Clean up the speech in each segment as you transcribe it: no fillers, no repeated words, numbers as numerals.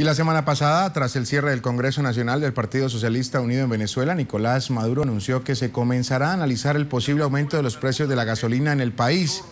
Y la semana pasada, tras el cierre del Congreso Nacional del Partido Socialista Unido en Venezuela, Nicolás Maduro anunció que se comenzará a analizar el posible aumento de los precios de la gasolina en el país.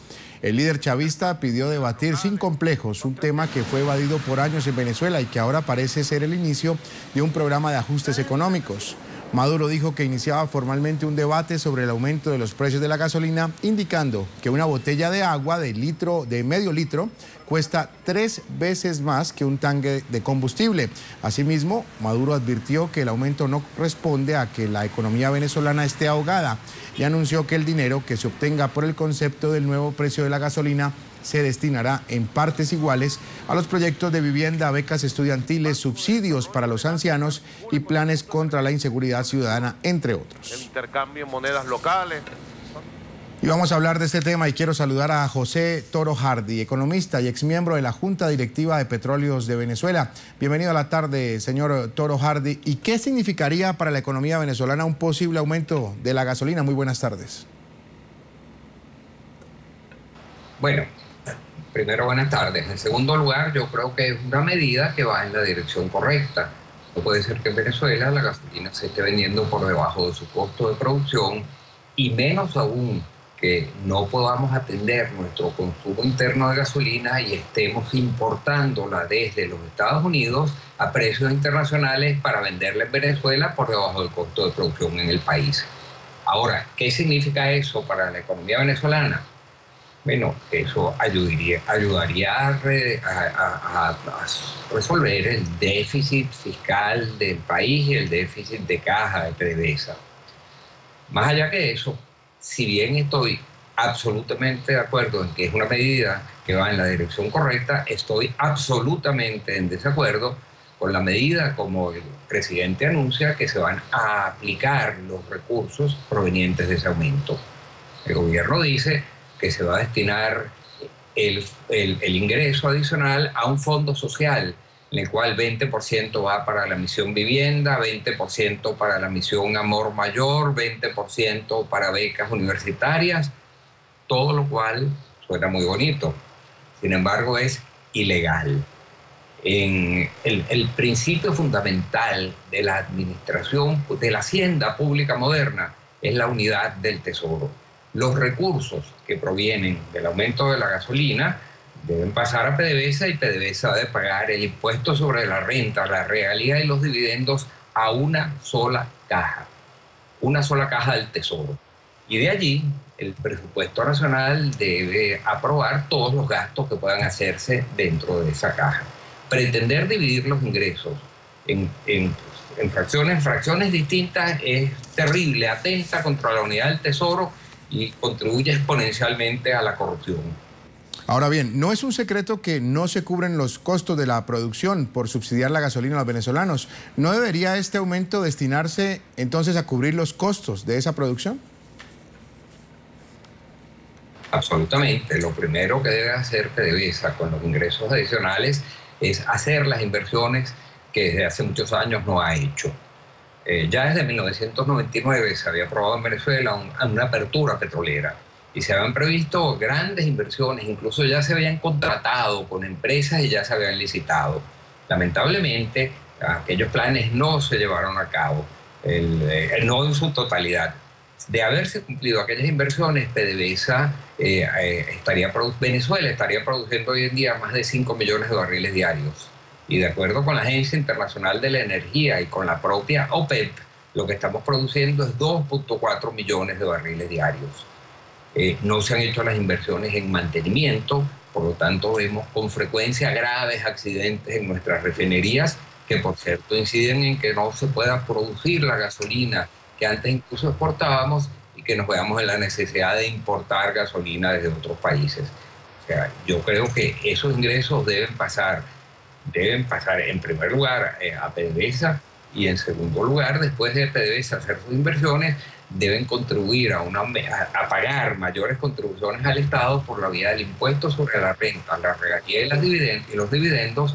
El líder chavista pidió debatir sin complejos un tema que fue evadido por años en Venezuela y que ahora parece ser el inicio de un programa de ajustes económicos. Maduro dijo que iniciaba formalmente un debate sobre el aumento de los precios de la gasolina, indicando que una botella de agua de medio litro cuesta 3 veces más que un tanque de combustible. Asimismo, Maduro advirtió que el aumento no responde a que la economía venezolana esté ahogada y anunció que el dinero que se obtenga por el concepto del nuevo precio de la gasolina se destinará en partes iguales a los proyectos de vivienda, becas estudiantiles, subsidios para los ancianos y planes contra la inseguridad ciudadana, entre otros. El intercambio en monedas locales. Y vamos a hablar de este tema y quiero saludar a José Toro Hardy, economista y exmiembro de la Junta Directiva de Petróleos de Venezuela. Bienvenido a la tarde, señor Toro Hardy. ¿Y qué significaría para la economía venezolana un posible aumento de la gasolina? Muy buenas tardes. Bueno, primero, buenas tardes. En segundo lugar, yo creo que es una medida que va en la dirección correcta. No puede ser que en Venezuela la gasolina se esté vendiendo por debajo de su costo de producción y menos aún que no podamos atender nuestro consumo interno de gasolina y estemos importándola desde los Estados Unidos a precios internacionales para venderla en Venezuela por debajo del costo de producción en el país. Ahora, ¿qué significa eso para la economía venezolana? Bueno, eso ayudaría a resolver el déficit fiscal del país y el déficit de caja de PDVSA. Más allá que eso, si bien estoy absolutamente de acuerdo en que es una medida que va en la dirección correcta, estoy absolutamente en desacuerdo con la medida como el presidente anuncia que se van a aplicar los recursos provenientes de ese aumento. El gobierno dice que se va a destinar el ingreso adicional a un fondo social, en el cual 20% va para la misión vivienda, 20% para la misión amor mayor, 20% para becas universitarias, todo lo cual suena muy bonito. Sin embargo, es ilegal. El principio fundamental de la administración, de la hacienda pública moderna, es la unidad del tesoro. Los recursos que provienen del aumento de la gasolina deben pasar a PDVSA y PDVSA debe pagar el impuesto sobre la renta, la regalía y los dividendos a una sola caja del tesoro. Y de allí el presupuesto nacional debe aprobar todos los gastos que puedan hacerse dentro de esa caja. Pretender dividir los ingresos en fracciones distintas es terrible, atenta contra la unidad del tesoro y contribuye exponencialmente a la corrupción. Ahora bien, no es un secreto que no se cubren los costos de la producción por subsidiar la gasolina a los venezolanos. ¿No debería este aumento destinarse entonces a cubrir los costos de esa producción? Absolutamente. Lo primero que debe hacer PDVSA con los ingresos adicionales es hacer las inversiones que desde hace muchos años no ha hecho. Ya desde 1999 se había aprobado en Venezuela una apertura petrolera y se habían previsto grandes inversiones, incluso ya se habían contratado con empresas y ya se habían licitado. Lamentablemente, aquellos planes no se llevaron a cabo, no en su totalidad. De haberse cumplido aquellas inversiones, PDVSA Venezuela estaría produciendo hoy en día más de 5 millones de barriles diarios. Y de acuerdo con la Agencia Internacional de la Energía y con la propia OPEP, lo que estamos produciendo es 2.4 millones de barriles diarios. No se han hecho las inversiones en mantenimiento, por lo tanto vemos con frecuencia graves accidentes en nuestras refinerías, que por cierto inciden en que no se pueda producir la gasolina que antes incluso exportábamos y que nos veamos en la necesidad de importar gasolina desde otros países. O sea, yo creo que esos ingresos deben pasar en primer lugar a PDVSA y en segundo lugar, después de PDVSA hacer sus inversiones, deben contribuir a pagar mayores contribuciones al Estado por la vía del impuesto sobre la renta, la regalía y los dividendos,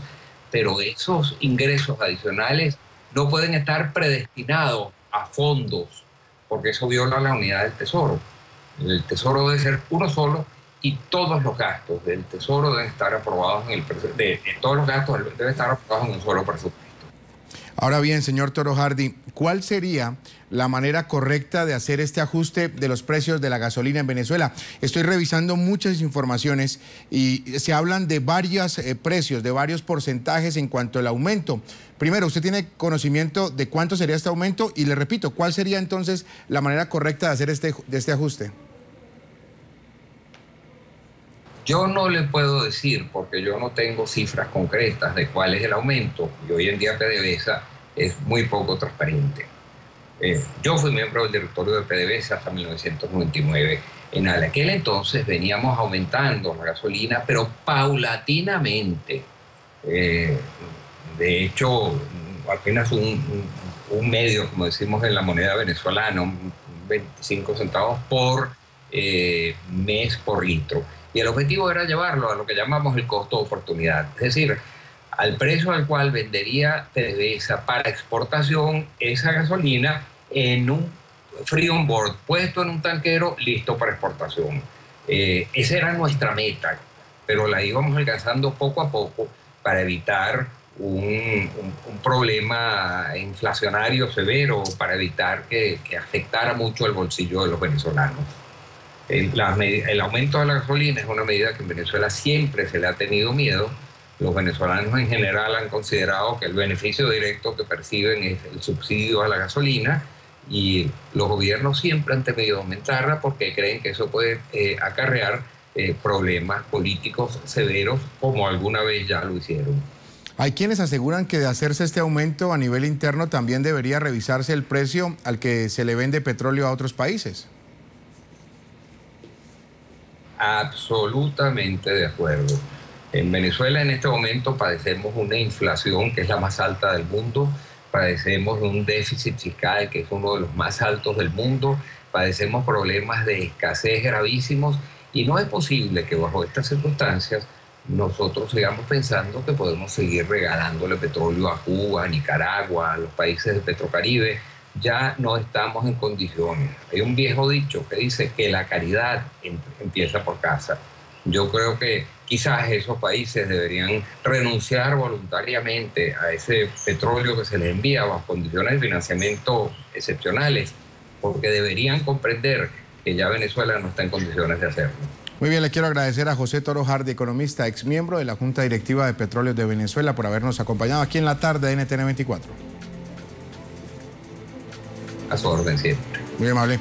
pero esos ingresos adicionales no pueden estar predestinados a fondos, porque eso viola la unidad del tesoro. El tesoro debe ser uno solo y todos los gastos del Tesoro deben estar aprobados todos los gastos deben estar aprobados en un solo presupuesto. Ahora bien, señor Toro Hardy, ¿cuál sería la manera correcta de hacer este ajuste de los precios de la gasolina en Venezuela? Estoy revisando muchas informaciones y se hablan de varios precios, de varios porcentajes en cuanto al aumento. Primero, ¿usted tiene conocimiento de cuánto sería este aumento? Y le repito, ¿cuál sería entonces la manera correcta de hacer este ajuste? Yo no le puedo decir, porque yo no tengo cifras concretas de cuál es el aumento, y hoy en día PDVSA es muy poco transparente. Yo fui miembro del directorio de PDVSA hasta 1999. En aquel entonces veníamos aumentando la gasolina, pero paulatinamente. De hecho, apenas un medio, como decimos en la moneda venezolana, 25 centavos por mes por litro. Y el objetivo era llevarlo a lo que llamamos el costo de oportunidad, es decir, al precio al cual vendería PDVSA para exportación esa gasolina en un free on board, puesto en un tanquero listo para exportación. Esa era nuestra meta, pero la íbamos alcanzando poco a poco para evitar un problema inflacionario severo, para evitar que afectara mucho el bolsillo de los venezolanos. El aumento de la gasolina es una medida que en Venezuela siempre se le ha tenido miedo. Los venezolanos en general han considerado que el beneficio directo que perciben es el subsidio a la gasolina, y los gobiernos siempre han temido aumentarla porque creen que eso puede acarrear problemas políticos severos, como alguna vez ya lo hicieron. Hay quienes aseguran que de hacerse este aumento a nivel interno también debería revisarse el precio al que se le vende petróleo a otros países. Absolutamente de acuerdo. En Venezuela en este momento padecemos una inflación que es la más alta del mundo, padecemos un déficit fiscal que es uno de los más altos del mundo, padecemos problemas de escasez gravísimos, y no es posible que bajo estas circunstancias nosotros sigamos pensando que podemos seguir regalándole petróleo a Cuba, a Nicaragua, a los países del Petrocaribe. Ya no estamos en condiciones. Hay un viejo dicho que dice que la caridad empieza por casa. Yo creo que quizás esos países deberían renunciar voluntariamente a ese petróleo que se les envía bajo condiciones de financiamiento excepcionales, porque deberían comprender que ya Venezuela no está en condiciones de hacerlo. Muy bien, le quiero agradecer a José Toro Hardy, economista, exmiembro de la Junta Directiva de Petróleos de Venezuela, por habernos acompañado aquí en la tarde de NTN 24. A su orden siempre. Muy amable.